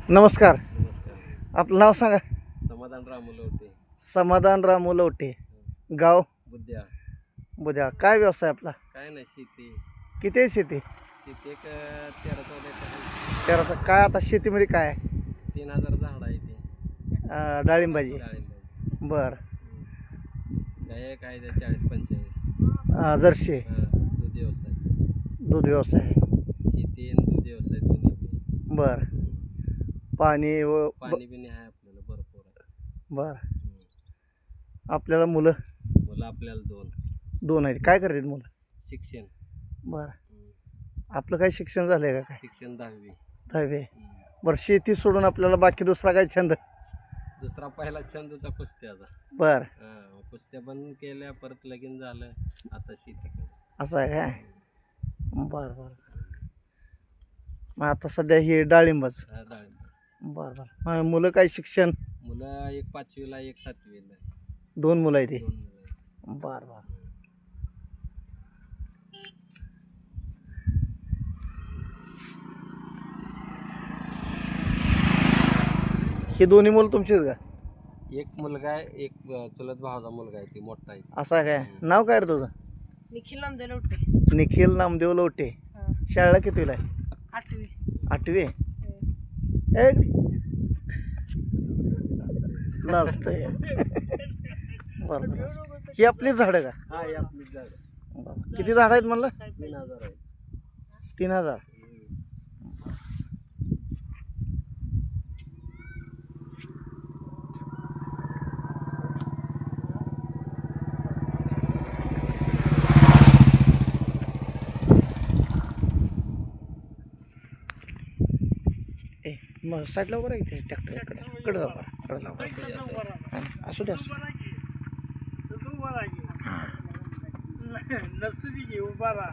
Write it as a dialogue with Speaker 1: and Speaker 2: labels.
Speaker 1: नमस्कार.
Speaker 2: नमस्कार.
Speaker 1: आपलं नाव सांगा.
Speaker 2: समाधान रामोलवटे.
Speaker 1: समाधान रामू लवटे. गाव
Speaker 2: बुद्ध्या.
Speaker 1: बुद्या. काय व्यवसाय आपला?
Speaker 2: काय नाही शेती.
Speaker 1: किती आहे शेती?
Speaker 2: शेती एक 13-14 एकर आहे.
Speaker 1: त्याला काय आता शेतीमध्ये काय आहे?
Speaker 2: 3000 झाड आहे ते
Speaker 1: डाळिंबाची.
Speaker 2: डाळिंबाची.
Speaker 1: बरं.
Speaker 2: काय काय ते 40-45.
Speaker 1: जर्शी.
Speaker 2: दूध व्यवसाय.
Speaker 1: दूध व्यवसाय.
Speaker 2: शेती आणि दूध व्यवसाय दोन्ही बी.
Speaker 1: बरं. पाणी व
Speaker 2: पाणी बिणी आहे आपल्याला भरपूर आहे.
Speaker 1: बरं. आपल्याला मुलं
Speaker 2: मुलं आपल्याला
Speaker 1: 2 आहेत. काय करतात मुलं?
Speaker 2: शिक्षण.
Speaker 1: बरं. आपलं काय शिक्षण झालं आहे का? काय
Speaker 2: शिक्षण 10वी.
Speaker 1: 10वी. बरं. शेती सोडून आपल्याला बाकी दुसरा काय छंद?
Speaker 2: दुसरा पहिला छंद होता कुस्त्याचा.
Speaker 1: बरं.
Speaker 2: कुस्त्या बंद केल्या, परत लगीन झालं, आता शेती करतो.
Speaker 1: असं आहे काय? बरं बरं. मग आता सध्या हे डाळिंबच.
Speaker 2: डाळिंब.
Speaker 1: बरं बरं. मग मुलं काय शिक्षण?
Speaker 2: मुलं एक 5वीला एक 7वीला.
Speaker 1: 2 मुलं आहेत ती.
Speaker 2: 2 मुलं आहेत.
Speaker 1: बरं बरं. ही दोन्ही मुलं तुमचीच का?
Speaker 2: एक मुलगा आहे, एक चुलत भावाचा मुलगा आहे, ती मोठा आहे.
Speaker 1: असं आहे काय? नाव काय रे तुझं?
Speaker 3: निखिल नामदेव लवटे.
Speaker 1: निखिल नामदेव लवटे. शाळेला कितवीला आहे?
Speaker 3: 8वी.
Speaker 1: 8वी. नसतंय. बरं बरं. ही आपलीच झाडं का?
Speaker 2: हा, हे आपलीच झाड.
Speaker 1: बरं. किती झाडं आहेत म्हणलं?
Speaker 2: 3000 आहे.
Speaker 1: 3000. मग साईडला उभं राहायचं ट्रॅक्टर इकडे जाऊ इकडे जाऊ. असू द्या असू.
Speaker 3: नर्सरी घेऊ बारा.